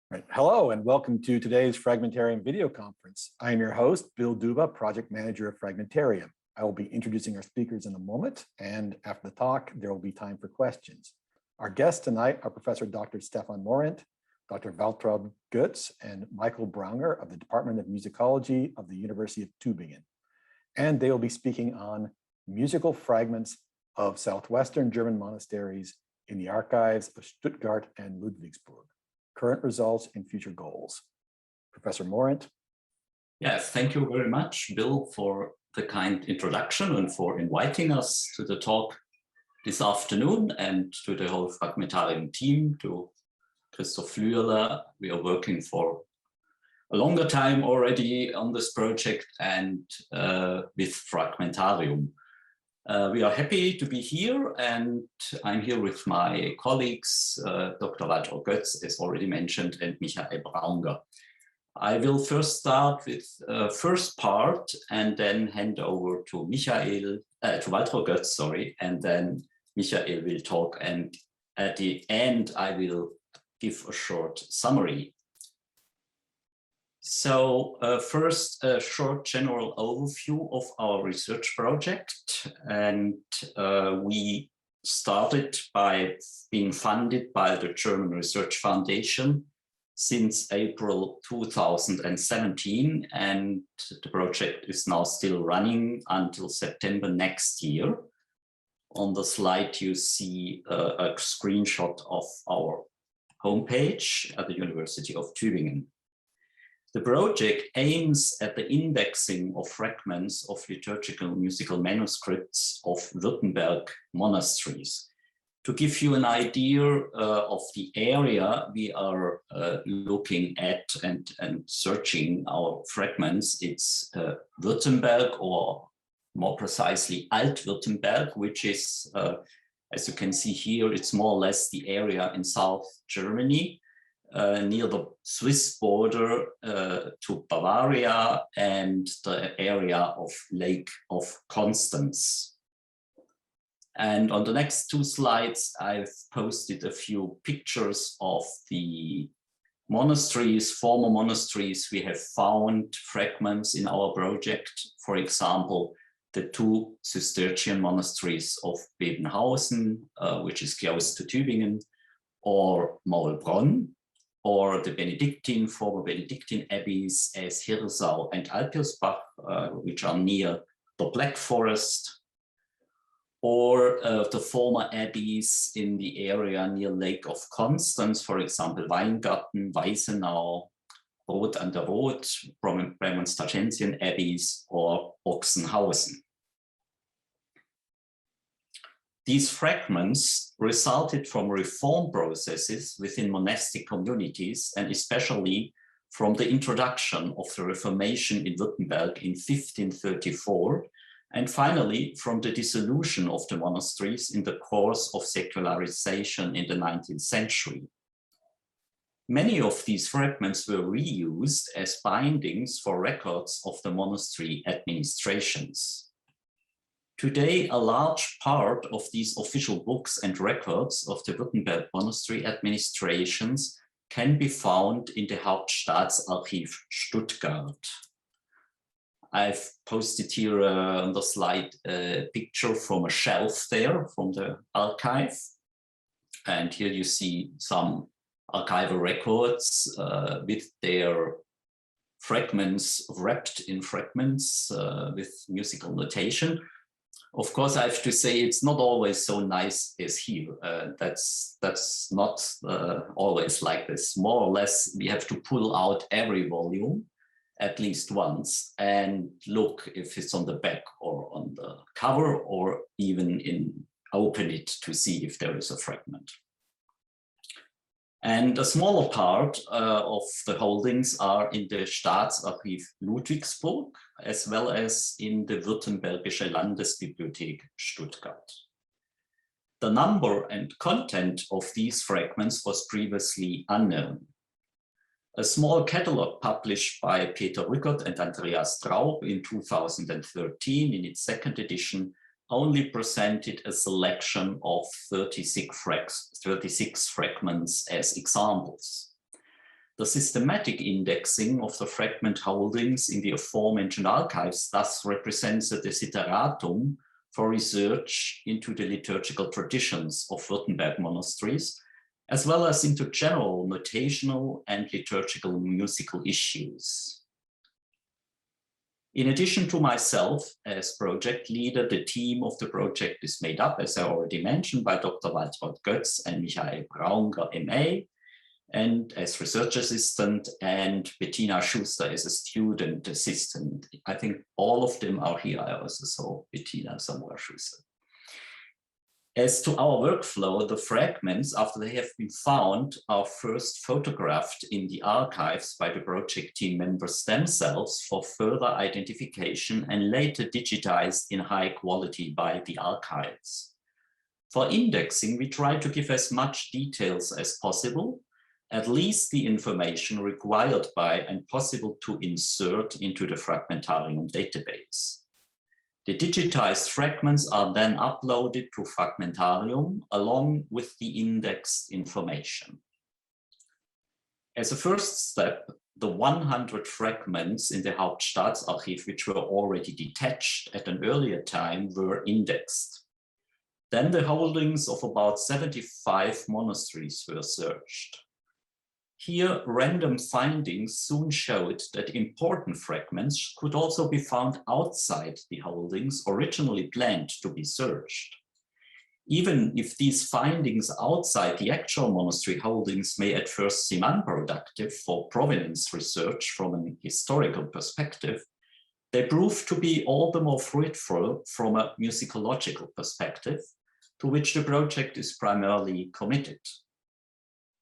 Right. Hello and welcome to today's Fragmentarium video conference. I am your host, Bill Duba, Project Manager of Fragmentarium. I will be introducing our speakers in a moment, and after the talk, there will be time for questions. Our guests tonight are Professor Dr. Stefan Morent, Dr. Waltraud Götz, and Michael Braunger of the Department of Musicology of the University of Tubingen. And they will be speaking on musical fragments of Southwestern German monasteries in the archives of Stuttgart and Ludwigsburg. Current results and future goals. Professor Morent. Yes, thank you very much, Bill, for the kind introduction and for inviting us to the talk this afternoon, and to the whole Fragmentarium team, to Christoph Flüeler. We are working for a longer time already on this project and with Fragmentarium. We are happy to be here, and I'm here with my colleagues, Dr. Waltraud Götz, as already mentioned, and Nicolai Braunger. I will first start with first part and then hand over to Waltraud Götz, sorry, and then Michael will talk, and at the end I will give a short summary. So first, a short general overview of our research project. And we started by being funded by the German Research Foundation since April 2017. And the project is now still running until September next year. On the slide, you see a screenshot of our homepage at the University of Tübingen. The project aims at the indexing of fragments of liturgical musical manuscripts of Württemberg monasteries. To give you an idea of the area we are looking at and searching our fragments, it's Württemberg, or more precisely Alt-Württemberg, which is, as you can see here, it's more or less the area in South Germany, near the Swiss border to Bavaria and the area of Lake of Constance. And on the next two slides, I've posted a few pictures of the monasteries, former monasteries we have found fragments in our project. For example, the two Cistercian monasteries of Bebenhausen, which is close to Tübingen, or Maulbronn, or the former Benedictine abbeys as Hirsau and Alpirsbach, which are near the Black Forest, or the former abbeys in the area near Lake of Constance, for example, Weingarten, Weisenau, Rot an der Rot, Premonstratensian abbeys, or Ochsenhausen. These fragments resulted from reform processes within monastic communities, and especially from the introduction of the Reformation in Württemberg in 1534, and finally from the dissolution of the monasteries in the course of secularization in the 19th century. Many of these fragments were reused as bindings for records of the monastery administrations. Today, a large part of these official books and records of the Württemberg monastery administrations can be found in the Hauptstaatsarchiv Stuttgart. I've posted here on the slide a picture from a shelf there from the archive. And here you see some archival records with their fragments wrapped in fragments with musical notation. Of course, I have to say it's not always so nice as here. That's not always like this. More or less, we have to pull out every volume at least once and look if it's on the back or on the cover, or even open it to see if there is a fragment. And a smaller part of the holdings are in the Staatsarchiv Ludwigsburg, as well as in the Württembergische Landesbibliothek Stuttgart. The number and content of these fragments was previously unknown. A small catalogue published by Peter Rückert and Andreas Traub in 2013 in its second edition only presented a selection of 36 fragments as examples. The systematic indexing of the fragment holdings in the aforementioned archives thus represents a desideratum for research into the liturgical traditions of Württemberg monasteries, as well as into general notational and liturgical musical issues. In addition to myself as project leader, the team of the project is made up, as I already mentioned, by Dr. Waltraud Götz and Nicolai Braunger, MA, and as research assistant, and Bettina Schuster as a student assistant. I think all of them are here. I also saw Bettina somewhere, Schuster. As to our workflow, the fragments, after they have been found, are first photographed in the archives by the project team members themselves for further identification and later digitized in high quality by the archives. For indexing, we try to give as much details as possible, at least the information required by and possible to insert into the Fragmentarium database. The digitized fragments are then uploaded to Fragmentarium along with the indexed information. As a first step, the 100 fragments in the Hauptstaatsarchiv, which were already detached at an earlier time, were indexed. Then the holdings of about 75 monasteries were searched. Here, random findings soon showed that important fragments could also be found outside the holdings originally planned to be searched. Even if these findings outside the actual monastery holdings may at first seem unproductive for provenance research from an historical perspective, they prove to be all the more fruitful from a musicological perspective, to which the project is primarily committed.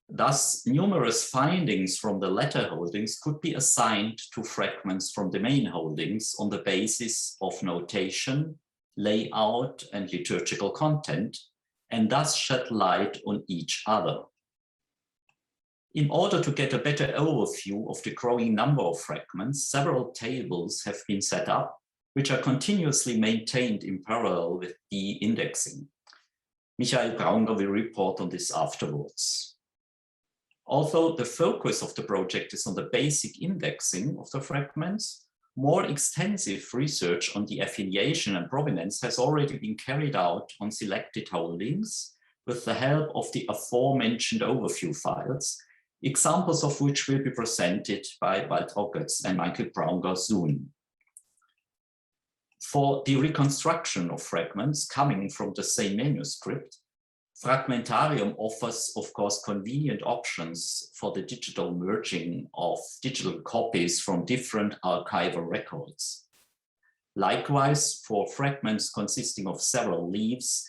Thus, numerous findings from the latter holdings could be assigned to fragments from the main holdings on the basis of notation, layout, and liturgical content, and thus shed light on each other. In order to get a better overview of the growing number of fragments, several tables have been set up, which are continuously maintained in parallel with the indexing. Nicolai Braunger will report on this afterwards. Although the focus of the project is on the basic indexing of the fragments, more extensive research on the affiliation and provenance has already been carried out on selected holdings with the help of the aforementioned overview files, examples of which will be presented by Waltraud Götz and Michael Braunger soon. For the reconstruction of fragments coming from the same manuscript, Fragmentarium offers, of course, convenient options for the digital merging of digital copies from different archival records. Likewise, for fragments consisting of several leaves,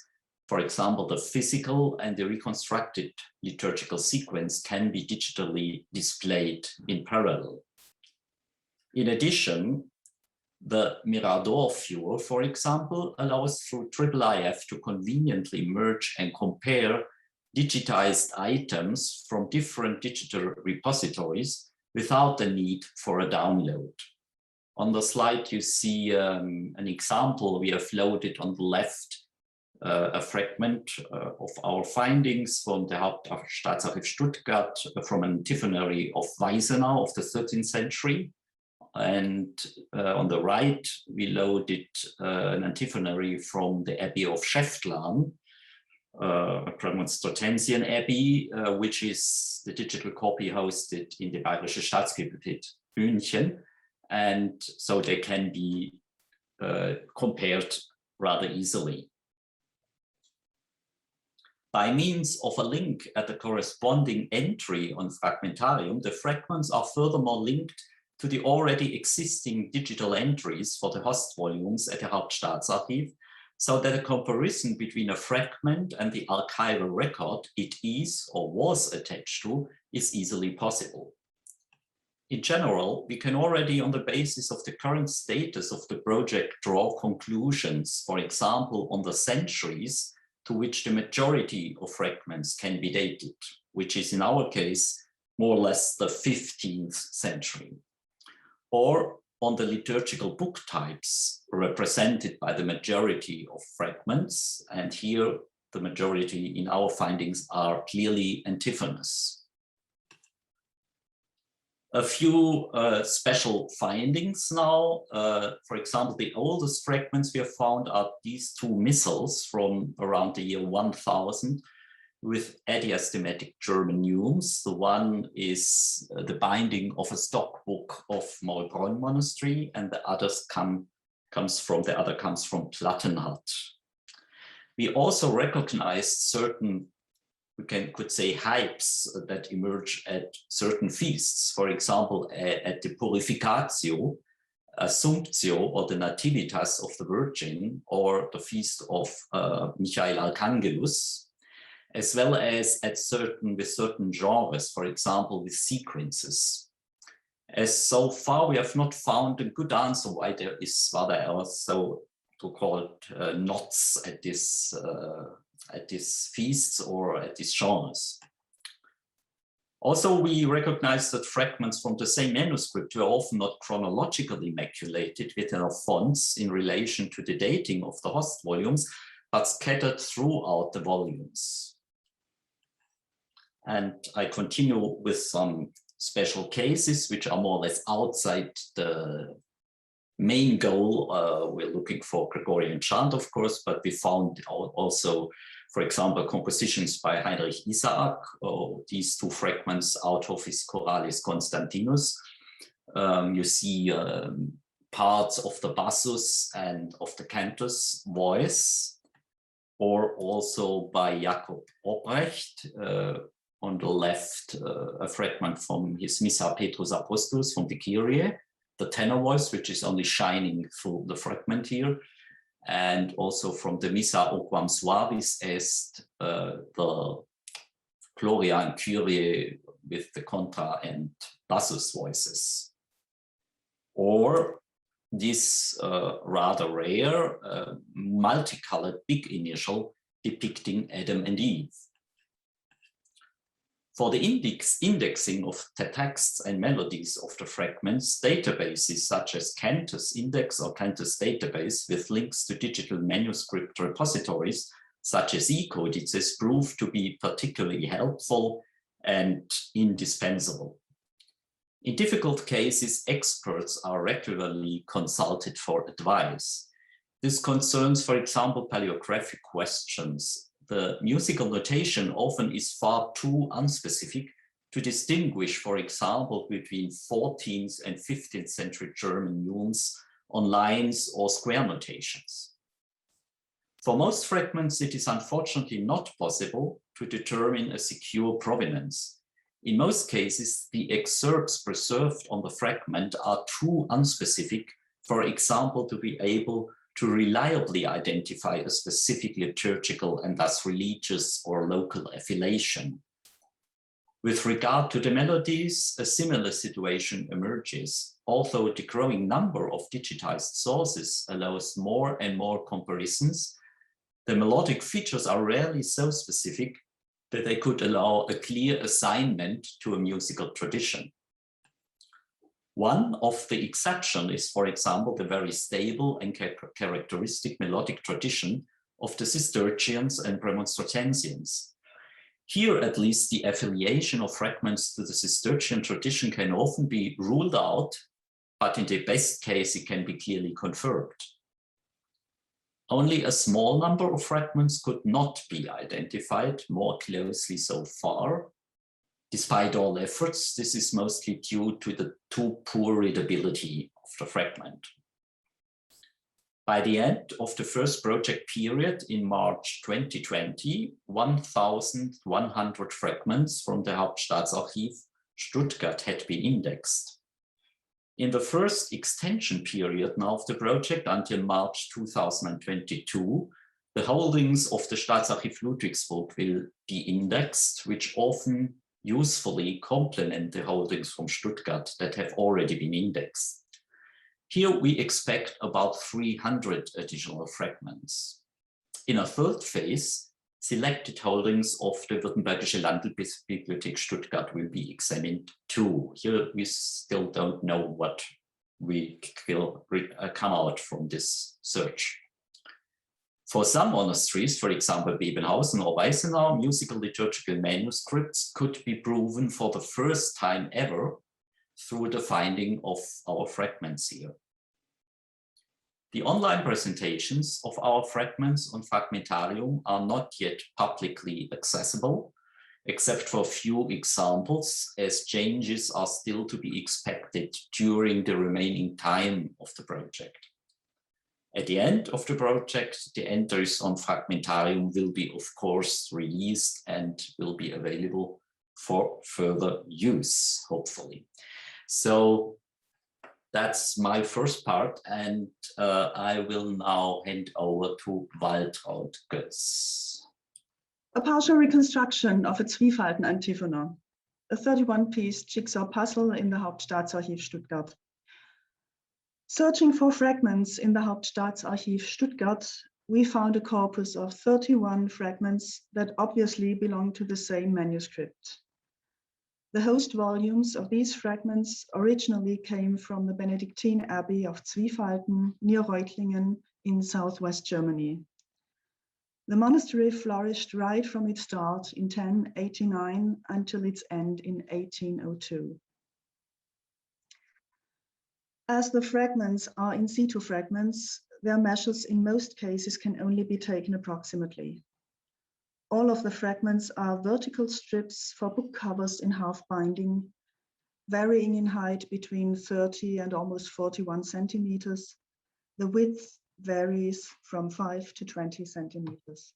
for example, the physical and the reconstructed liturgical sequence can be digitally displayed in parallel. In addition, the Mirador viewer, for example, allows through IIIF to conveniently merge and compare digitized items from different digital repositories without the need for a download. On the slide, you see an example. We have loaded on the left a fragment of our findings from the Hauptstaatsarchiv Stuttgart from an antiphonary of Weisenau of the 13th century. And on the right, we loaded an antiphonary from the Abbey of Schäftlarn, a Premonstratensian Abbey, which is the digital copy hosted in the Bayerische Staatsbibliothek München. And so they can be compared rather easily. By means of a link at the corresponding entry on Fragmentarium, the fragments are furthermore linked to the already existing digital entries for the host volumes at the Hauptstaatsarchiv, so that a comparison between a fragment and the archival record it is or was attached to is easily possible. In general, we can already, on the basis of the current status of the project, draw conclusions, for example, on the centuries to which the majority of fragments can be dated, which is in our case more or less the 15th century. Or on the liturgical book types represented by the majority of fragments, and here the majority in our findings are clearly antiphonous. A few special findings now. For example, the oldest fragments we have found are these two missals from around the year 1000 with adiastomatic German neumes. The one is the binding of a stock book of Morent Monastery, and the other comes from Plattenhardt. We also recognized certain, could say, hypes that emerge at certain feasts. For example, at the Purificatio, Assumptio, or the Nativitas of the Virgin, or the feast of Michael Archangelus, as well as with certain genres, for example, with sequences. As so far, we have not found a good answer why there are so so-called knots at these feasts or at these genres. Also, we recognize that fragments from the same manuscript were often not chronologically maculated with their fonts in relation to the dating of the host volumes, but scattered throughout the volumes. And I continue with some special cases which are more or less outside the main goal. We're looking for Gregorian chant, of course, but we found also, for example, compositions by Heinrich Isaac, or these two fragments out of his Choralis Constantinus. You see parts of the bassus and of the cantus voice, or also by Jakob Obrecht. On the left, a fragment from his Missa Petrus Apostolus from the Kyrie, the tenor voice, which is only shining through the fragment here, and also from the Missa O Quam Suavis Est, the Gloria and Kyrie with the contra and bassus voices. Or this rather rare multicolored big initial depicting Adam and Eve. For the indexing of the texts and melodies of the fragments, databases such as Cantus Index or Cantus Database with links to digital manuscript repositories such as eCodices prove to be particularly helpful and indispensable. In difficult cases, experts are regularly consulted for advice. This concerns, for example, paleographic questions. The musical notation often is far too unspecific to distinguish, for example, between 14th and 15th century German neumes on lines or square notations. For most fragments, it is unfortunately not possible to determine a secure provenance. In most cases, the excerpts preserved on the fragment are too unspecific, for example, to be able to reliably identify a specific liturgical and thus religious or local affiliation. With regard to the melodies, a similar situation emerges, although the growing number of digitized sources allows more and more comparisons. The melodic features are rarely so specific that they could allow a clear assignment to a musical tradition. One of the exceptions is, for example, the very stable and characteristic melodic tradition of the Cistercians and Premonstratensians. Here, at least, the affiliation of fragments to the Cistercian tradition can often be ruled out, but in the best case, it can be clearly confirmed. Only a small number of fragments could not be identified more closely so far. Despite all efforts, this is mostly due to the too poor readability of the fragment. By the end of the first project period in March 2020, 1,100 fragments from the Hauptstaatsarchiv Stuttgart had been indexed. In the first extension period now of the project until March 2022, the holdings of the Staatsarchiv Ludwigsburg will be indexed, which often usefully complement the holdings from Stuttgart that have already been indexed. Here we expect about 300 additional fragments. In a third phase, selected holdings of the Württembergische Landesbibliothek Stuttgart will be examined too. Here we still don't know what will come out from this search. For some monasteries, for example, Bebenhausen or Weißenau, musical liturgical manuscripts could be proven for the first time ever through the finding of our fragments here. The online presentations of our fragments on Fragmentarium are not yet publicly accessible, except for a few examples, as changes are still to be expected during the remaining time of the project. At the end of the project, the entries on Fragmentarium will be, of course, released and will be available for further use, hopefully. So that's my first part, and I will now hand over to Waltraud Götz. A partial reconstruction of a Zwiefalten antiphona, a 31-piece jigsaw puzzle in the Hauptstaatsarchiv Stuttgart. Searching for fragments in the Hauptstaatsarchiv Stuttgart, we found a corpus of 31 fragments that obviously belong to the same manuscript. The host volumes of these fragments originally came from the Benedictine Abbey of Zwiefalten near Reutlingen in southwest Germany. The monastery flourished right from its start in 1089 until its end in 1802. As the fragments are in situ fragments, their measures in most cases can only be taken approximately. All of the fragments are vertical strips for book covers in half binding, varying in height between 30 and almost 41 centimeters. The width varies from 5 to 20 centimeters.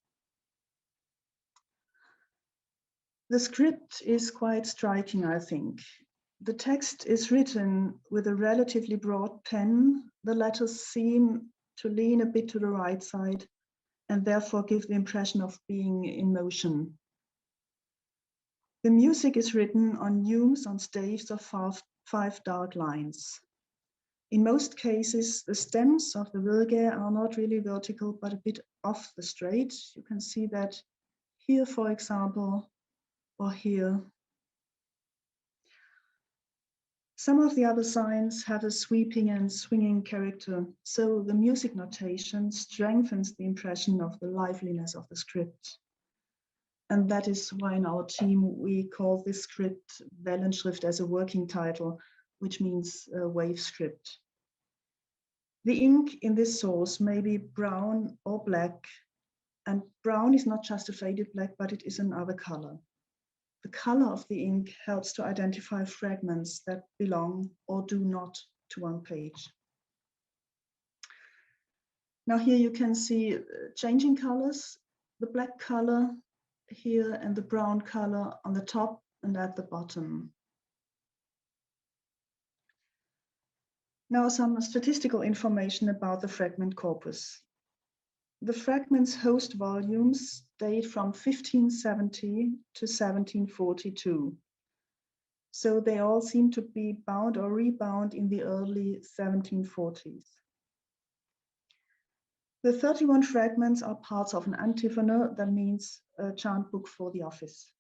The script is quite striking, I think. The text is written with a relatively broad pen. The letters seem to lean a bit to the right side and therefore give the impression of being in motion. The music is written on neumes on staves of 5 dark lines. In most cases, the stems of the Vilge are not really vertical, but a bit off the straight. You can see that here, for example, or here. Some of the other signs have a sweeping and swinging character, so the music notation strengthens the impression of the liveliness of the script. And that is why in our team we call this script Wellenschrift as a working title, which means wave script. The ink in this source may be brown or black, and brown is not just a faded black, but it is another color. The color of the ink helps to identify fragments that belong or do not to one page. Now here you can see changing colors, the black color here and the brown color on the top and at the bottom. Now some statistical information about the fragment corpus. The fragments host volumes date from 1570 to 1742. So they all seem to be bound or rebound in the early 1740s. The 31 fragments are parts of an antiphona, that means a chant book for the office.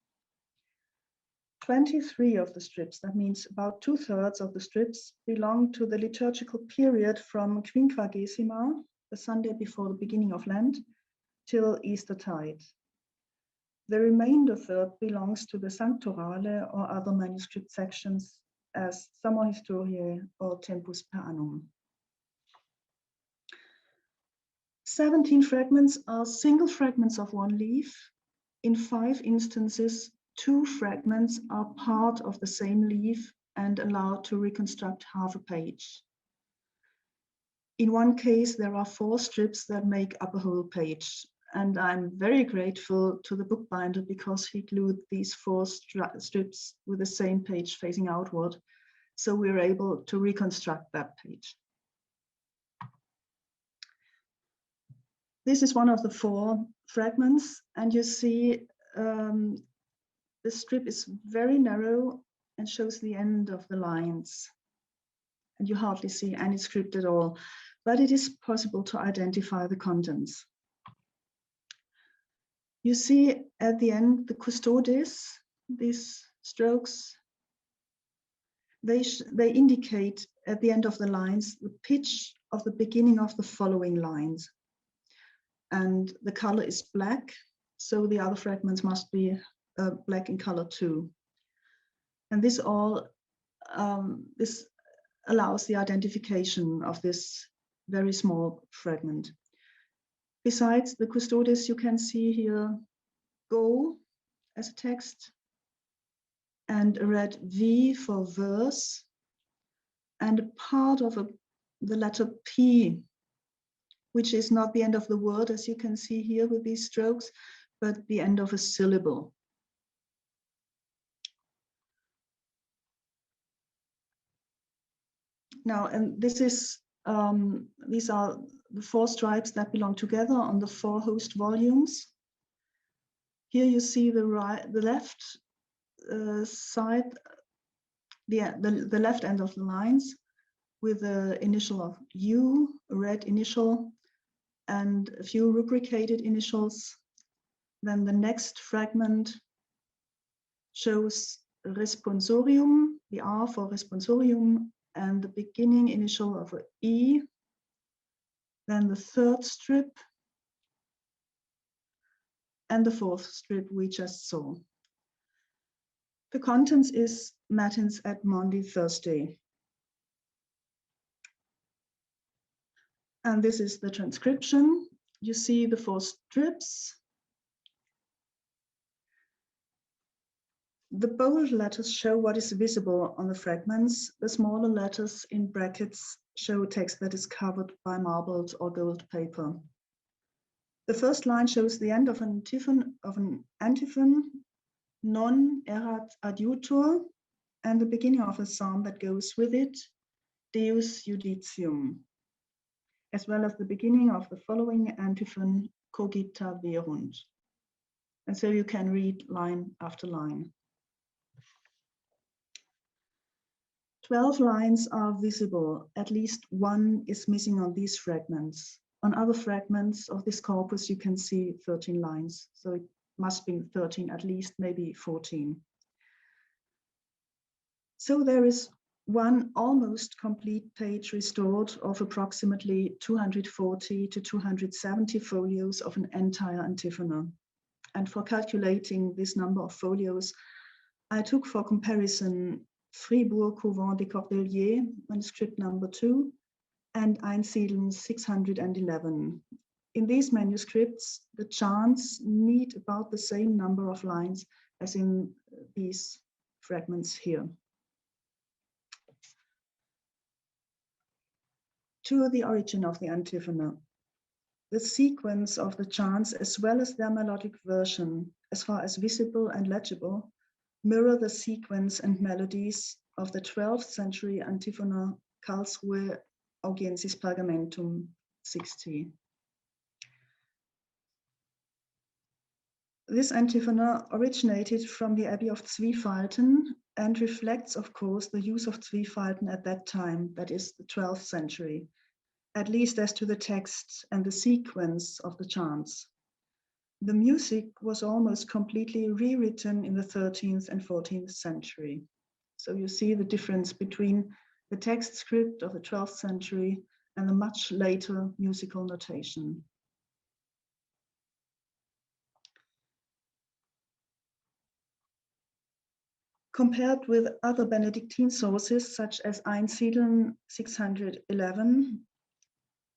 23 of the strips, that means about 2/3 of the strips, belong to the liturgical period from Quinquagesima, the Sunday before the beginning of Lent, till Eastertide. The remainder third belongs to the Sanctorale or other manuscript sections as Summa Historiae or Tempus per annum. 17 fragments are single fragments of one leaf. In 5 instances, 2 fragments are part of the same leaf and allowed to reconstruct half a page. In one case, there are 4 strips that make up a whole page. And I'm very grateful to the bookbinder because he glued these 4 strips with the same page facing outward. So we were able to reconstruct that page. This is one of the 4 fragments, and you see the strip is very narrow and shows the end of the lines. And you hardly see any script at all, but it is possible to identify the contents. You see at the end the custodes, these strokes, they indicate at the end of the lines the pitch of the beginning of the following lines. And the color is black, so the other fragments must be black in color too. And this all this allows the identification of this very small fragment. Besides the custodes, you can see here go as a text and a red V for verse and a part of the letter P, which is not the end of the word, as you can see here with these strokes, but the end of a syllable. Now, and this is these are the 4 stripes that belong together on the 4 host volumes. Here you see the left side, the left end of the lines with the initial of U, a red initial, and a few rubricated initials. Then the next fragment shows responsorium, the R for responsorium, and the beginning initial of an E. Then the 3rd strip, and the 4th strip we just saw. The contents is Matins at Maundy Thursday. And this is the transcription. You see the 4 strips. The bold letters show what is visible on the fragments. The smaller letters in brackets show text that is covered by marbled or gold paper. The first line shows the end of an antiphon, non erat adiutor, and the beginning of a psalm that goes with it, Deus Judicium, as well as the beginning of the following antiphon, Cogita verunt. And so you can read line after line. 12 lines are visible. At least 1 is missing on these fragments. On other fragments of this corpus, you can see 13 lines. So it must be 13, at least maybe 14. So there is one almost complete page restored of approximately 240 to 270 folios of an entire antiphona. And for calculating this number of folios, I took for comparison Fribourg Couvent des Cordeliers, manuscript number 2, and Einsiedeln 611. In these manuscripts, the chants need about the same number of lines as in these fragments here. To the origin of the antiphona. The sequence of the chants, as well as their melodic version, as far as visible and legible, mirror the sequence and melodies of the 12th century antiphona Karlsruhe Augiensis Pergamentum 60. This antiphona originated from the Abbey of Zwiefalten and reflects, of course, the use of Zwiefalten at that time, that is the 12th century, at least as to the text and the sequence of the chants. The music was almost completely rewritten in the 13th and 14th century. So you see the difference between the text script of the 12th century and the much later musical notation. Compared with other Benedictine sources, such as Einsiedeln 611,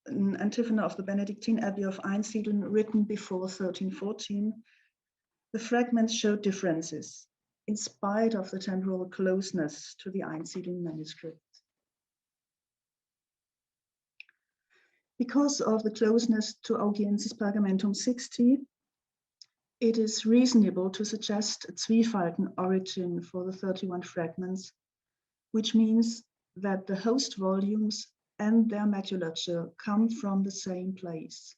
an antiphona of the Benedictine Abbey of Einsiedeln written before 1314, the fragments show differences, in spite of the temporal closeness to the Einsiedeln manuscript. Because of the closeness to Augiensis Pergamentum 60, it is reasonable to suggest a Zwiefalten origin for the 31 fragments, which means that the host volumes and their maculature come from the same place.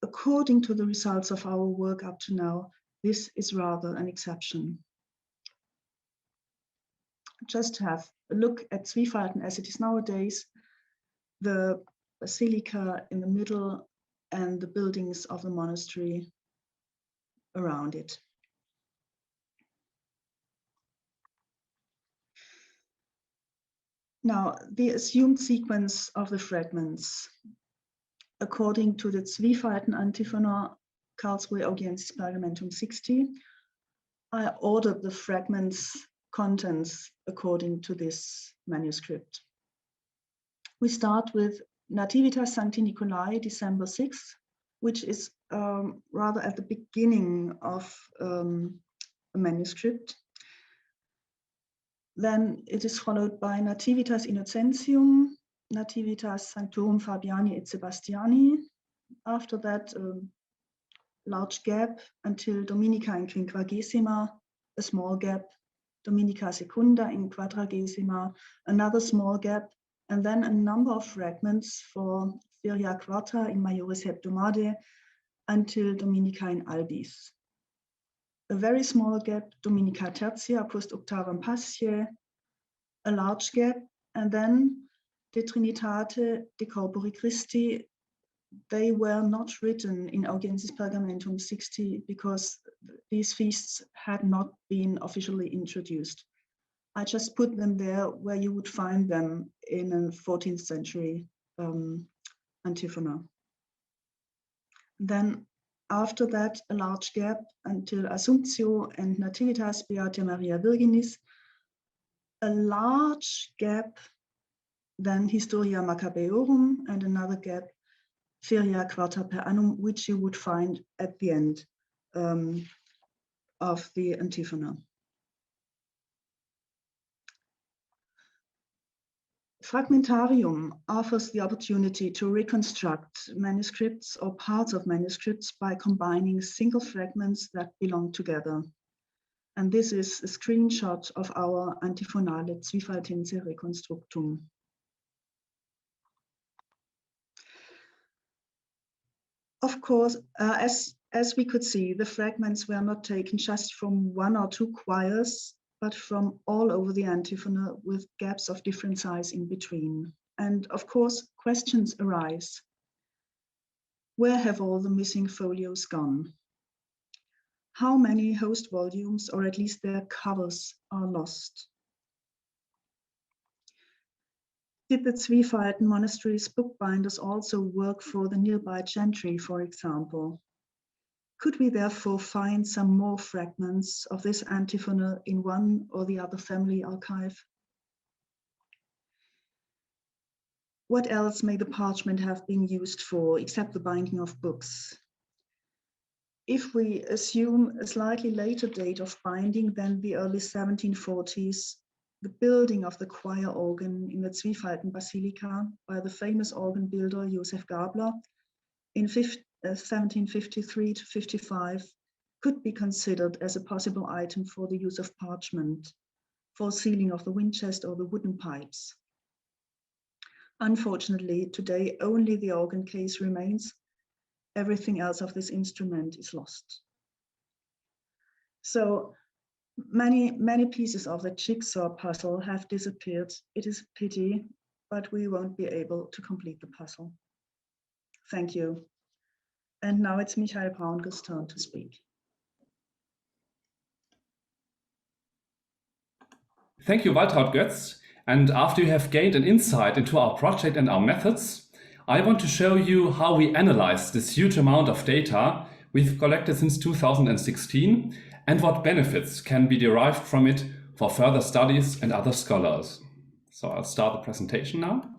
According to the results of our work up to now, this is rather an exception. Just have a look at Zwiefalten as it is nowadays, the basilica in the middle and the buildings of the monastery around it. Now, the assumed sequence of the fragments, according to the Zwiefalten antiphona Karlsruhe Augiensis Pergamentum 60, I ordered the fragments contents according to this manuscript. We start with Nativitas Sancti Nicolai, December 6th, which is rather at the beginning of a manuscript. Then it is followed by Nativitas Innocentium, Nativitas Sanctorum Fabiani et Sebastiani. After that, large gap until Dominica in Quinquagesima, a small gap, Dominica Secunda in Quadragesima, another small gap, and then a number of fragments for Feria Quarta in Majoris Hebdomade until Dominica in Albis. A very small gap, Dominica Tertia post octavam Paschae, a large gap, and then De Trinitate de Corpori Christi. They were not written in Audiensis Pergamentum 60 because these feasts had not been officially introduced. I just put them there where you would find them in a 14th century antiphona. Then after that, a large gap until Assumptio and Nativitas Beata Maria Virginis, a large gap, then Historia Maccabeorum, and another gap, Feria Quarta per annum, which you would find at the end of the antiphona. Fragmentarium offers the opportunity to reconstruct manuscripts or parts of manuscripts by combining single fragments that belong together. And this is a screenshot of our Antiphonale Zwiefaltense Reconstructum. Of course, as we could see, the fragments were not taken just from one or two choirs, but from all over the antiphona with gaps of different size in between. And of course, questions arise. Where have all the missing folios gone? How many host volumes, or at least their covers, are lost? Did the Zwiefalten monasteries bookbinders also work for the nearby gentry, for example? Could we therefore find some more fragments of this antiphona in one or the other family archive? What else may the parchment have been used for except the binding of books? If we assume a slightly later date of binding than the early 1740s, the building of the choir organ in the Zwiefalten Basilica by the famous organ builder Josef Gabler in 1753 to 55 could be considered as a possible item for the use of parchment, for sealing of the wind chest or the wooden pipes. Unfortunately, today only the organ case remains. Everything else of this instrument is lost. So many pieces of the jigsaw puzzle have disappeared. It is a pity, but we won't be able to complete the puzzle. Thank you. And now it's Michael Braunger's turn to speak. Thank you, Waltraud Götz. And after you have gained an insight into our project and our methods, I want to show you how we analyze this huge amount of data we've collected since 2016 and what benefits can be derived from it for further studies and other scholars. So I'll start the presentation now.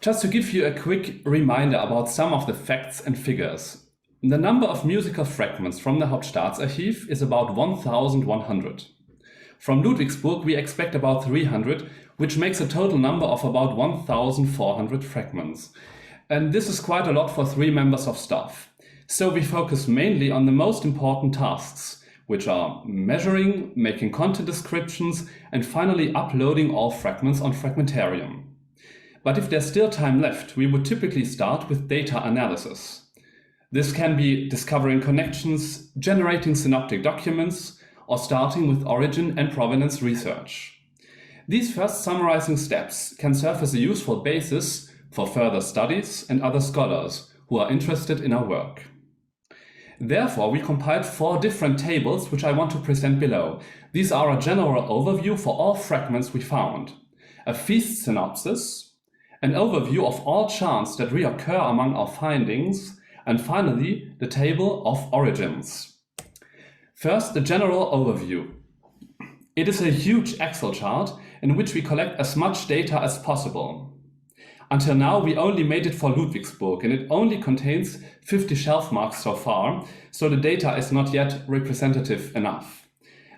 Just to give you a quick reminder about some of the facts and figures. The number of musical fragments from the Hauptstaatsarchiv is about 1,100. From Ludwigsburg, we expect about 300, which makes a total number of about 1,400 fragments. And this is quite a lot for 3 members of staff. So we focus mainly on the most important tasks, which are measuring, making content descriptions, and finally uploading all fragments on Fragmentarium. But if there's still time left, we would typically start with data analysis. This can be discovering connections, generating synoptic documents, or starting with origin and provenance research. These first summarizing steps can serve as a useful basis for further studies and other scholars who are interested in our work. Therefore, we compiled 4 different tables which I want to present below. These are a general overview for all fragments we found, a feast synopsis, an overview of all chants that reoccur among our findings, and finally, the table of origins. First, the general overview. It is a huge Excel chart in which we collect as much data as possible. Until now, we only made it for Ludwigsburg, and it only contains 50 shelf marks so far, so the data is not yet representative enough.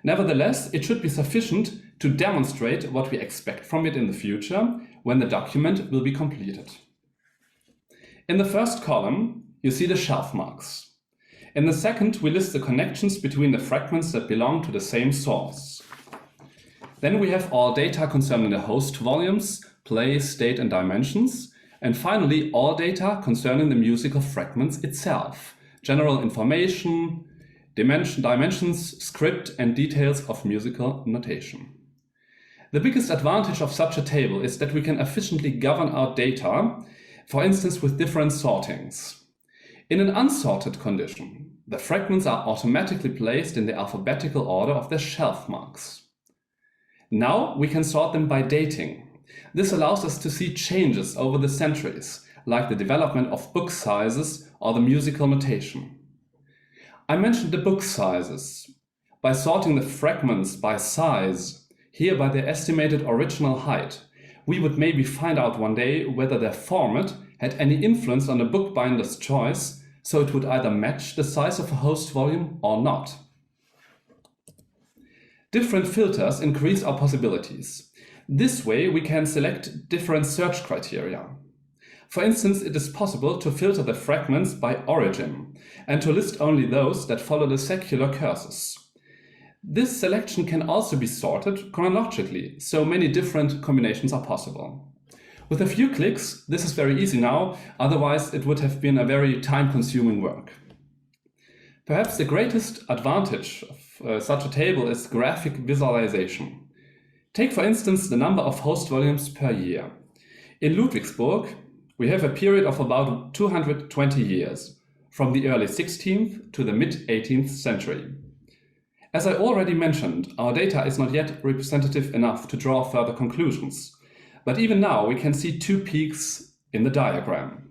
Nevertheless, it should be sufficient to demonstrate what we expect from it in the future when the document will be completed. In the first column, you see the shelf marks. In the second, we list the connections between the fragments that belong to the same source. Then we have all data concerning the host volumes, place, date, and dimensions. And finally, all data concerning the musical fragments itself, general information, dimensions, script, and details of musical notation. The biggest advantage of such a table is that we can efficiently govern our data, for instance with different sortings. In an unsorted condition, the fragments are automatically placed in the alphabetical order of their shelf marks. Now we can sort them by dating. This allows us to see changes over the centuries, like the development of book sizes or the musical notation. I mentioned the book sizes. By sorting the fragments by size, here by their estimated original height, we would maybe find out one day whether their format had any influence on the bookbinder's choice, so it would either match the size of a host volume or not. Different filters increase our possibilities. This way we can select different search criteria. For instance, it is possible to filter the fragments by origin and to list only those that follow the secular curses. This selection can also be sorted chronologically, so many different combinations are possible. With a few clicks, this is very easy now, otherwise it would have been a very time-consuming work. Perhaps the greatest advantage of such a table is graphic visualization. Take for instance the number of host volumes per year. In Ludwigsburg, we have a period of about 220 years, from the early 16th to the mid-18th century. As I already mentioned, our data is not yet representative enough to draw further conclusions, but even now we can see two peaks in the diagram.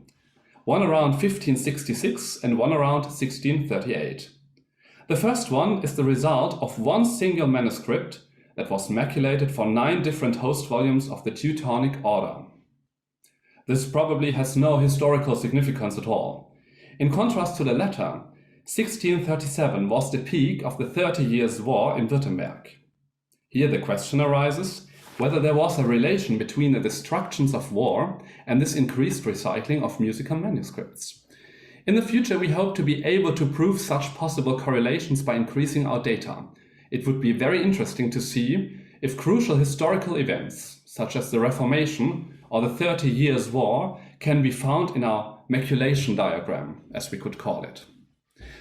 One around 1566 and one around 1638. The first one is the result of one single manuscript that was maculated for 9 different host volumes of the Teutonic Order. This probably has no historical significance at all. In contrast to the latter, 1637 was the peak of the 30 Years' War in Württemberg. Here the question arises whether there was a relation between the destructions of war and this increased recycling of musical manuscripts. In the future, we hope to be able to prove such possible correlations by increasing our data. It would be very interesting to see if crucial historical events, such as the Reformation or the 30 Years' War, can be found in our maculation diagram, as we could call it.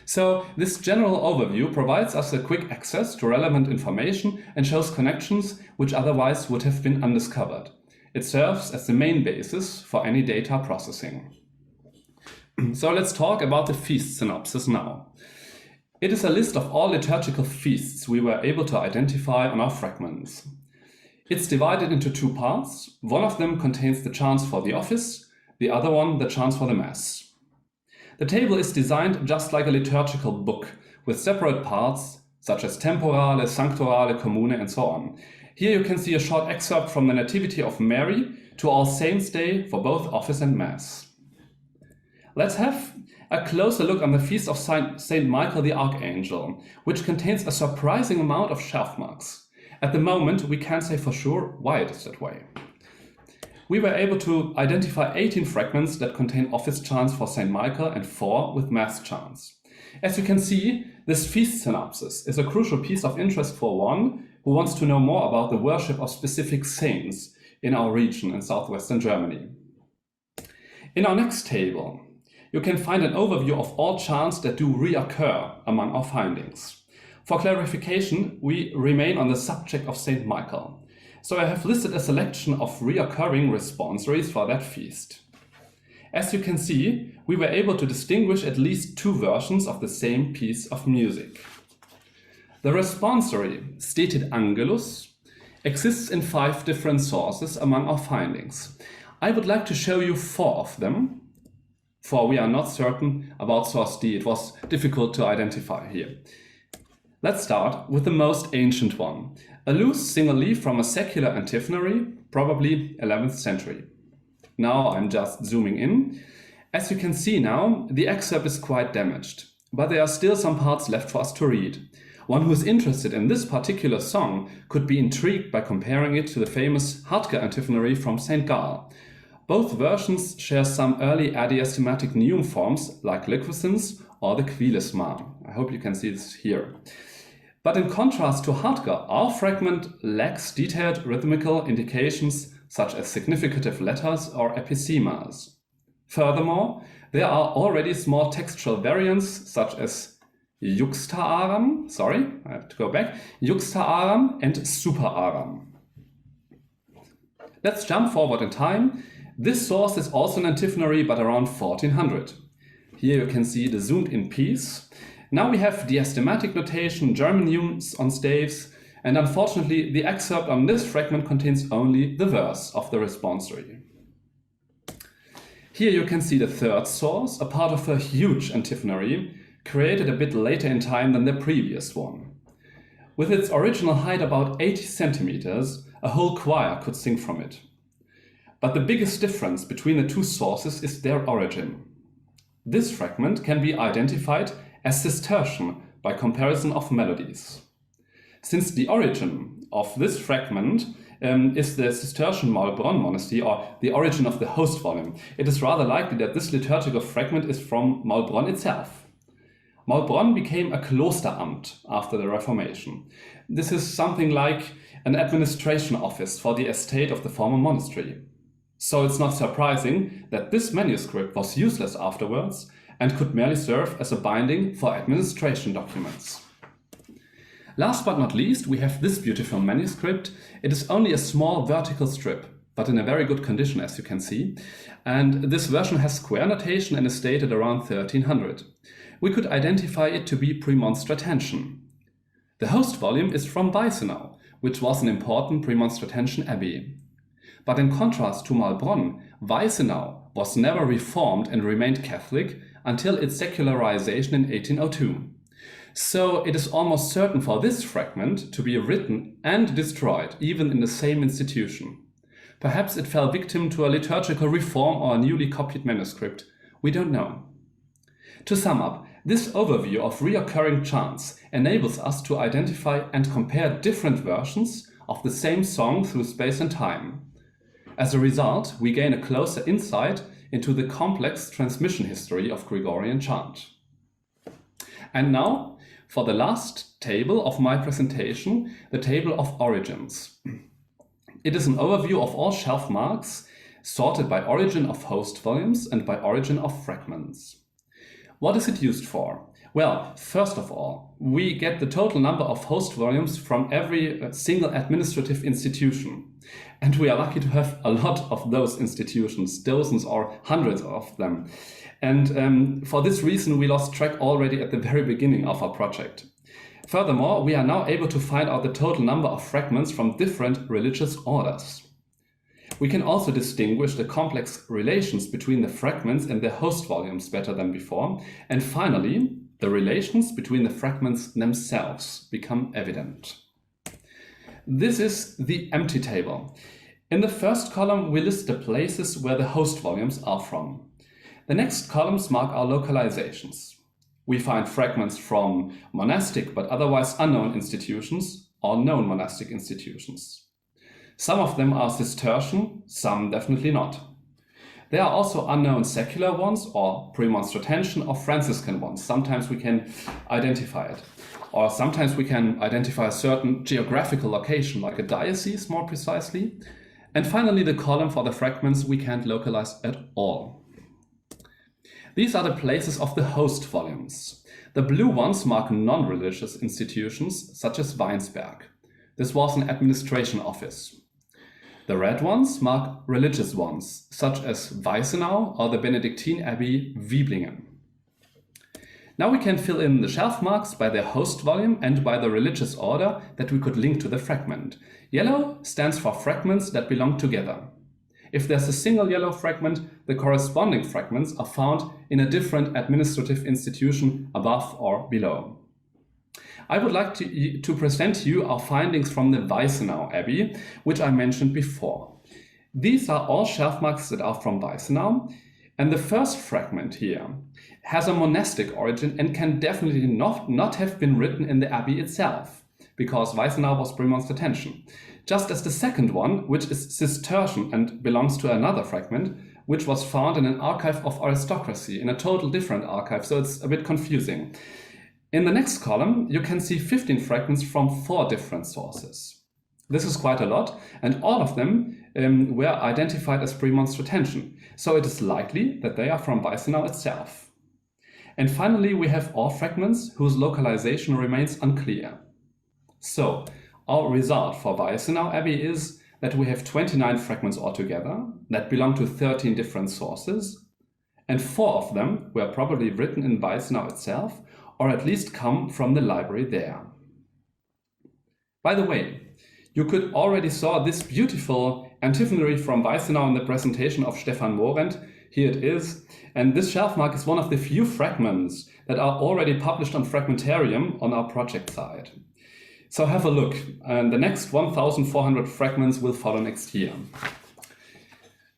So this general overview provides us a quick access to relevant information and shows connections which otherwise would have been undiscovered. It serves as the main basis for any data processing. So let's talk about the feast synopsis now. It is a list of all liturgical feasts we were able to identify on our fragments. It's divided into 2 parts. One of them contains the chants for the office, the other one the chants for the Mass. The table is designed just like a liturgical book, with separate parts such as temporale, sanctorale, commune, and so on. Here you can see a short excerpt from the Nativity of Mary to All Saints' Day for both office and Mass. Let's have a closer look on the feast of Saint Michael the Archangel, which contains a surprising amount of shelf marks. At the moment, we can't say for sure why it is that way. We were able to identify 18 fragments that contain office chants for Saint Michael and 4 with Mass chants. As you can see, this feast synopsis is a crucial piece of interest for one who wants to know more about the worship of specific saints in our region in southwestern Germany. In our next table, you can find an overview of all chants that do reoccur among our findings. For clarification, we remain on the subject of Saint Michael. So I have listed a selection of reoccurring responsories for that feast. As you can see, we were able to distinguish at least 2 versions of the same piece of music. The responsory, Stetit Angelus, exists in 5 different sources among our findings. I would like to show you 4 of them, for we are not certain about source D. It was difficult to identify here. Let's start with the most ancient one, a loose single leaf from a secular antiphonary, probably 11th century. Now I'm just zooming in. As you can see now, the excerpt is quite damaged, but there are still some parts left for us to read. One who is interested in this particular song could be intrigued by comparing it to the famous Hartke antiphonary from St. Gall. Both versions share some early adiastomatic neum forms like liquescence or the quilisma. I hope you can see this here. But in contrast to Hartke, our fragment lacks detailed rhythmical indications such as significative letters or episemas. Furthermore, there are already small textual variants such as juxta-aram, juxta-aram and super-aram. Let's jump forward in time. This source is also an antiphonary, but around 1400. Here you can see the zoomed in piece. Now we have diastematic notation, German neumes on staves, and unfortunately the excerpt on this fragment contains only the verse of the responsory. Here you can see the third source, a part of a huge antiphonary, created a bit later in time than the previous one. With its original height about 80 centimeters, a whole choir could sing from it. But the biggest difference between the two sources is their origin. This fragment can be identified as Cistercian by comparison of melodies. Since the origin of this fragment is the Cistercian Maulbronn monastery, or the origin of the host volume, it is rather likely that this liturgical fragment is from Maulbronn itself. Maulbronn became a Klosteramt after the Reformation. This is something like an administration office for the estate of the former monastery. So it's not surprising that this manuscript was useless afterwards and could merely serve as a binding for administration documents. Last but not least, we have this beautiful manuscript. It is only a small vertical strip, but in a very good condition, as you can see. And this version has square notation and is dated around 1300. We could identify it to be Premonstratensian. The host volume is from Weisenau, which was an important Premonstratensian abbey. But in contrast to Maulbronn, Weisenau was never reformed and remained Catholic until its secularization in 1802. So it is almost certain for this fragment to be written and destroyed, even in the same institution. Perhaps it fell victim to a liturgical reform or a newly copied manuscript. We don't know. To sum up, this overview of reoccurring chants enables us to identify and compare different versions of the same song through space and time. As a result, we gain a closer insight into the complex transmission history of Gregorian chant. And now, for the last table of my presentation, the table of origins. It is an overview of all shelf marks, sorted by origin of host volumes and by origin of fragments. What is it used for? Well, first of all, we get the total number of host volumes from every single administrative institution. And we are lucky to have a lot of those institutions, dozens or hundreds of them. And for this reason, we lost track already at the very beginning of our project. Furthermore, we are now able to find out the total number of fragments from different religious orders. We can also distinguish the complex relations between the fragments and their host volumes better than before. And finally, the relations between the fragments themselves become evident. This is the empty table. In the first column, we list the places where the host volumes are from. The next columns mark our localizations. We find fragments from monastic but otherwise unknown institutions or known monastic institutions. Some of them are Cistercian, some definitely not. There are also unknown secular ones or Premonstratensian or Franciscan ones. Sometimes we can identify it. Or sometimes we can identify a certain geographical location, like a diocese more precisely. And finally, the column for the fragments we can't localize at all. These are the places of the host volumes. The blue ones mark non-religious institutions, such as Weinsberg. This was an administration office. The red ones mark religious ones, such as Weisenau or the Benedictine Abbey Wiblingen. Now we can fill in the shelf marks by their host volume and by the religious order that we could link to the fragment. Yellow stands for fragments that belong together. If there's a single yellow fragment, the corresponding fragments are found in a different administrative institution above or below. I would like to present to you our findings from the Weisenau Abbey, which I mentioned before. These are all shelf marks that are from Weisenau, and the first fragment here has a monastic origin and can definitely not have been written in the abbey itself, because Weisenau was Premonstratensian. Just as the second one, which is Cistercian and belongs to another fragment, which was found in an archive of aristocracy, in a total different archive, so it's a bit confusing. In the next column, you can see 15 fragments from 4 different sources. This is quite a lot, and all of them were identified as Premonstratensian, so it is likely that they are from Weisenau itself. And finally, we have all fragments whose localization remains unclear. So, our result for Weisenau Abbey is that we have 29 fragments altogether that belong to 13 different sources, and 4 of them were probably written in Weisenau itself, or at least come from the library there. By the way, you could already saw this beautiful antiphonary from Weisenau in the presentation of Stefan Morent. Here it is, and this shelf mark is one of the few fragments that are already published on Fragmentarium on our project site. So have a look, and the next 1,400 fragments will follow next year.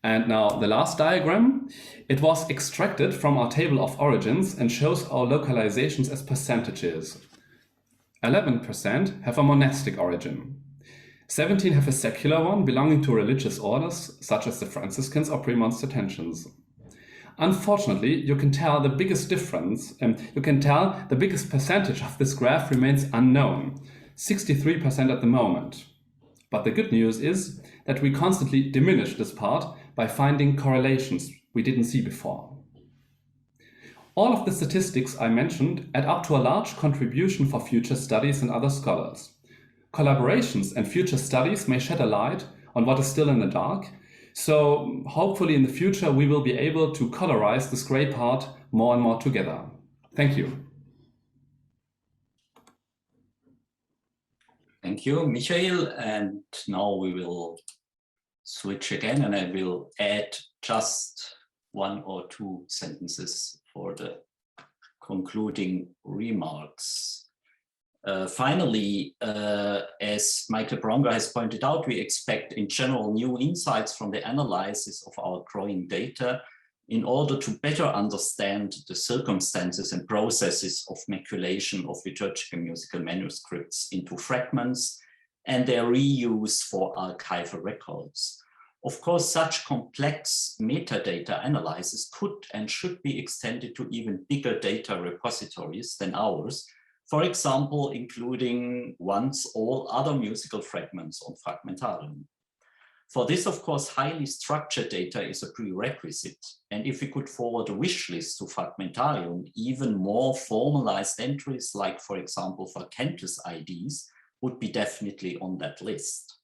And now the last diagram. It was extracted from our table of origins and shows our localizations as percentages. 11% have a monastic origin. 17 have a secular one belonging to religious orders, such as the Franciscans or Premonstratensians. Unfortunately, you can tell the biggest percentage of this graph remains unknown. 63% at the moment. But the good news is that we constantly diminish this part by finding correlations we didn't see before. All of the statistics I mentioned add up to a large contribution for future studies and other scholars. Collaborations and future studies may shed a light on what is still in the dark, so hopefully in the future we will be able to colorize this gray part more and more together. Thank you. Thank you, Michael. And now we will switch again, and I will add just 1 or 2 sentences for the concluding remarks. Finally, as Michael Braunger has pointed out, we expect in general new insights from the analysis of our growing data in order to better understand the circumstances and processes of maculation of liturgical musical manuscripts into fragments and their reuse for archival records. Of course, such complex metadata analysis could and should be extended to even bigger data repositories than ours, for example, including once all other musical fragments on Fragmentarium. For this, of course, highly structured data is a prerequisite. And if we could forward a wish list to Fragmentarium, even more formalized entries, like, for example, for Cantus IDs, would be definitely on that list.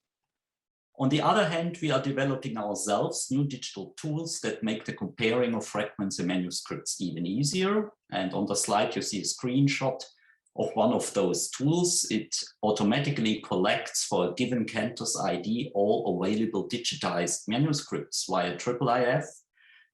On the other hand, we are developing ourselves new digital tools that make the comparing of fragments and manuscripts even easier. And on the slide, you see a screenshot of one of those tools. It automatically collects for a given Cantus ID all available digitized manuscripts via IIIF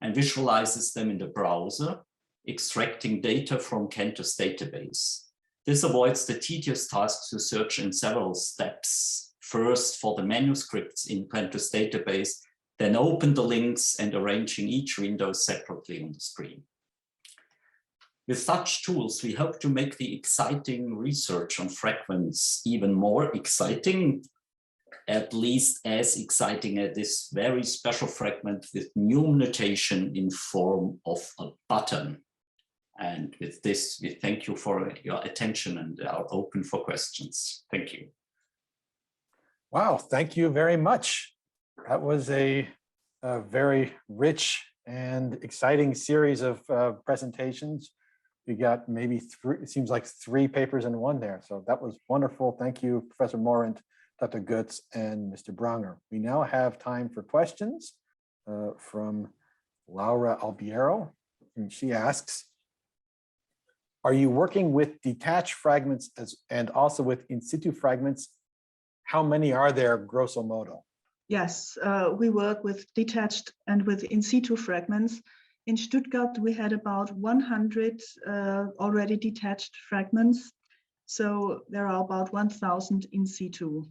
and visualizes them in the browser, extracting data from Cantus database. This avoids the tedious task to search in several steps. First for the manuscripts in Cantus database, then open the links and arranging each window separately on the screen. With such tools, we hope to make the exciting research on fragments even more exciting, at least as exciting as this very special fragment with new notation in form of a button. And with this, we thank you for your attention and are open for questions. Thank you. Wow, thank you very much. That was a very rich and exciting series of presentations. We got maybe 3, it seems like 3 papers in one there. So that was wonderful. Thank you, Professor Morent, Dr. Götz, and Mr. Braunger. We now have time for questions from Laura Albiero. And she asks, are you working with detached fragments and also with in situ fragments? How many are there, grosso modo? Yes, we work with detached and with in situ fragments. In Stuttgart, we had about 100 already detached fragments. So there are about 1,000 in C2.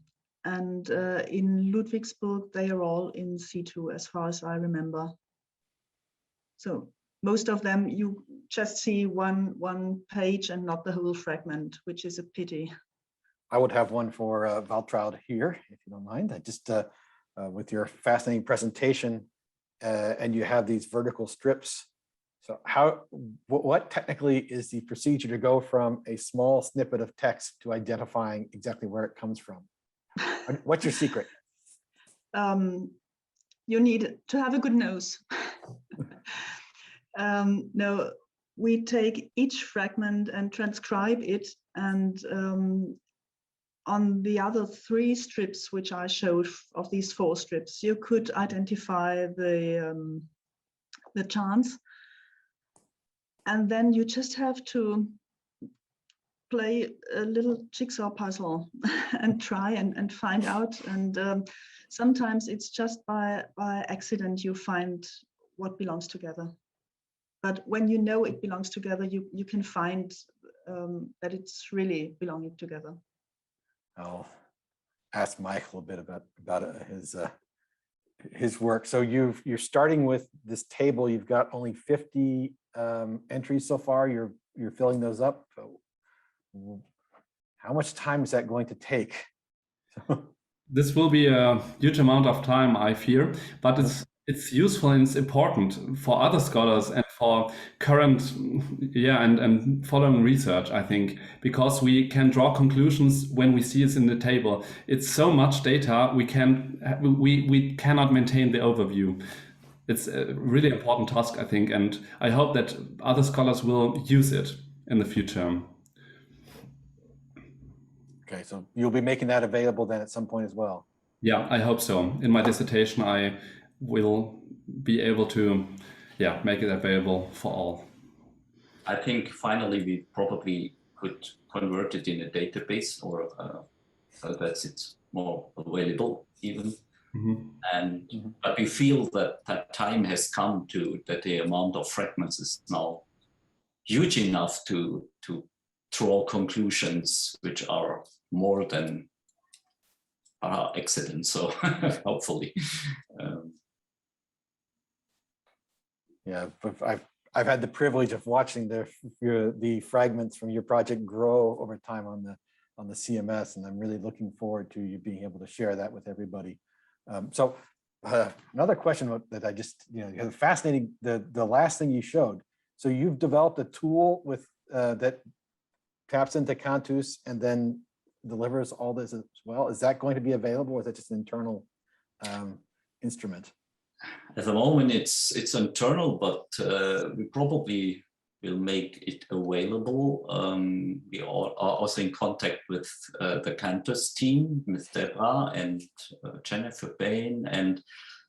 And in Ludwigsburg, they are all in C2 as far as I remember. So most of them, you just see one page and not the whole fragment, which is a pity. I would have one for Waltraud here, if you don't mind. I just, with your fascinating presentation, and you have these vertical strips. So what technically is the procedure to go from a small snippet of text to identifying exactly where it comes from? What's your secret? You need to have a good nose. No, we take each fragment and transcribe it, and on the other 3 strips, which I showed of these 4 strips, you could identify the chants, and then you just have to play a little jigsaw puzzle and try and find out. And sometimes it's just by accident you find what belongs together. But when you know it belongs together, you can find that it's really belonging together. I'll ask Michael a bit about his work. So you're starting with this table. You've got only 50 entries so far. You're filling those up. How much time is that going to take? This will be a huge amount of time, I fear, but it's useful and it's important for other scholars and for current, and following research, I think, because we can draw conclusions when we see it in the table. It's so much data, we cannot maintain the overview. It's a really important task, I think, and I hope that other scholars will use it in the future. Okay, so you'll be making that available then at some point as well. Yeah, I hope so. In my dissertation, I will be able to, make it available for all. I think finally we probably could convert it in a database, or so that it's more available even. Mm-hmm. But we feel that time has come that the amount of fragments is now huge enough to draw conclusions which are more than accident. So hopefully. I've had the privilege of watching the fragments from your project grow over time on the CMS, and I'm really looking forward to you being able to share that with everybody. So another question that I just, fascinating, the last thing you showed. So you've developed a tool with that taps into Cantus and then delivers all this as well. Is that going to be available, or is it just an internal instrument? At the moment, it's internal, but we probably will make it available. We are also in contact with the Cantus team, with Deborah and Jennifer Bain, and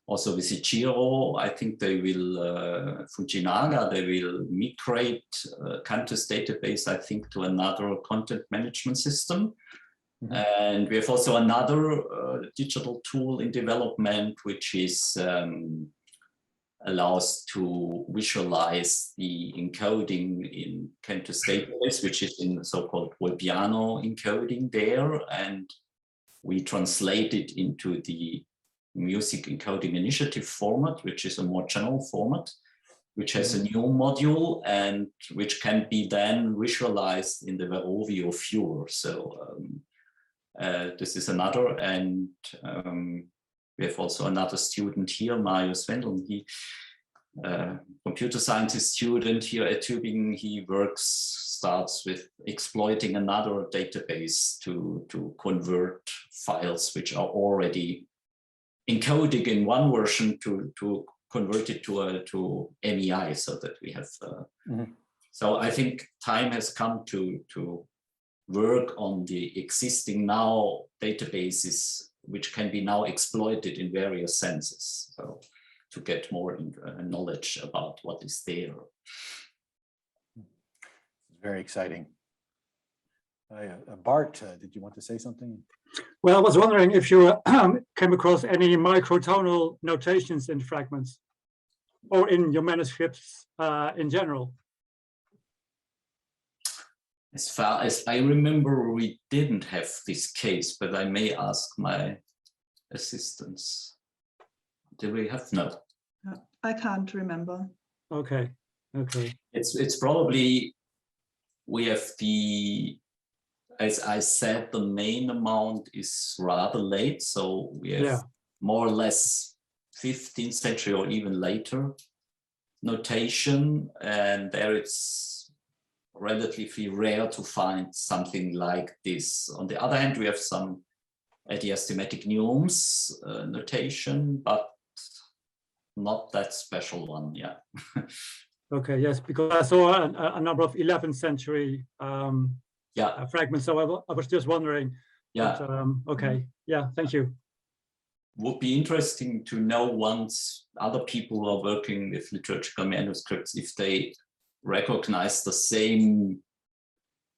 also with Ichiro. I think they will, Fujinaga, they will migrate Cantus database, I think, to another content management system. Mm-hmm. And we have also another digital tool in development, which is allows to visualize the encoding in Cantus database, which is in the so-called Volpiano encoding there. And we translate it into the Music Encoding Initiative format, which is a more general format, which has a new module and which can be then visualized in the Verovio viewer. So this is another, and we have also another student here, Marius Wendel. He, computer scientist student here at Tubingen. He starts with exploiting another database to convert files which are already encoded in one version to convert it to MEI, so that we have. So I think time has come to work on the existing now databases, which can be now exploited in various senses. So to get more knowledge about what is there. Very exciting. Bart, did you want to say something? Well, I was wondering if you came across any microtonal notations in fragments or in your manuscripts in general. As far as I remember, we didn't have this case, but I may ask my assistants. Do we have? No. I can't remember. Okay, okay. It's probably, we have as I said, the main amount is rather late. So we have more or less 15th century or even later notation. And there it's relatively rare to find something like this. On the other hand, we have some adiastomatic neumes notation, but not that special one, yeah. Okay, yes, because I saw a number of 11th century fragments, so I was just wondering. Yeah. But, okay, yeah, thank you. Would be interesting to know, once other people who are working with liturgical manuscripts, if they recognize the same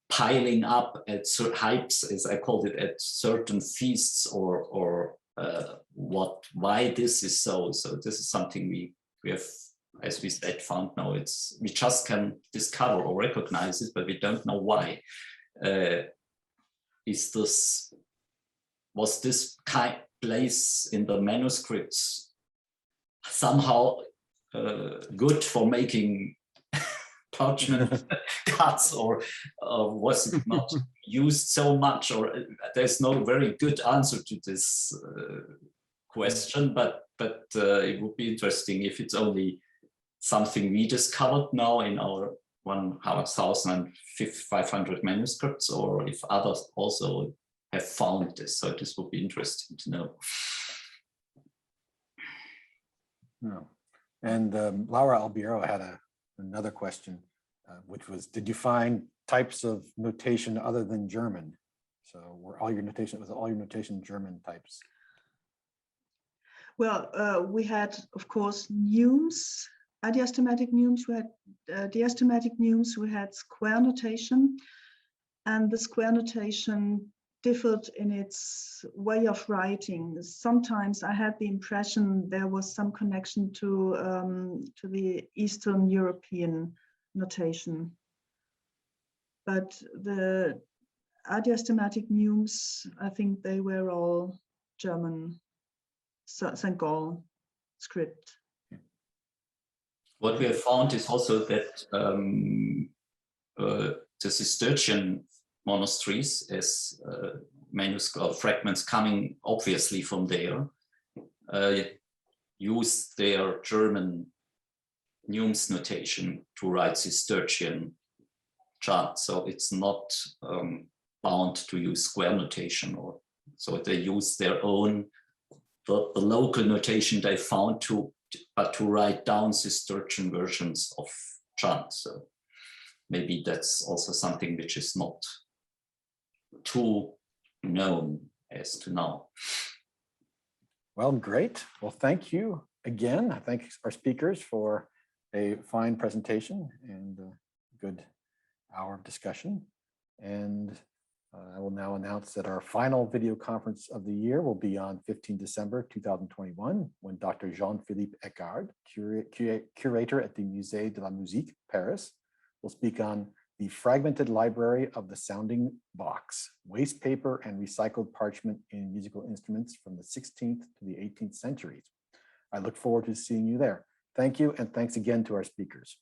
piling up at certain hypes, as I called it, at certain feasts, or why this is so. So this is something we have, as we said, found now. We just can discover or recognize it, but we don't know why. Was this place in the manuscripts somehow good for making parchment cuts, or was it not used so much? Or there's no very good answer to this question, but it would be interesting if it's only something we discovered now in our 1,500 manuscripts, or if others also have found this. So this would be interesting to know. No. And Laura Albiero had another question, which was, did you find types of notation other than German? So was all your notation German types? Well, we had, of course, neumes, adiastomatic neumes, we had diastomatic neumes, we had square notation, and the square notation differed in its way of writing. Sometimes I had the impression there was some connection to the Eastern European notation. But the adiastomatic neumes, I think they were all German St. Gall script. What we have found is also that the Cistercian monasteries, as manuscript fragments coming obviously from there, use their German neumes notation to write Cistercian chants. So it's not bound to use square notation, or so they use their own the local notation they found but to write down Cistercian versions of chants. So maybe that's also something which is not too known as to now. Well, great. Well, thank you again. I thank our speakers for a fine presentation and a good hour of discussion. And I will now announce that our final video conference of the year will be on 15 December 2021, when Dr. Jean-Philippe Eckard, curator at the Musée de la Musique, Paris, will speak on the fragmented library of the sounding box, waste paper and recycled parchment in musical instruments from the 16th to the 18th centuries. I look forward to seeing you there. Thank you, and thanks again to our speakers.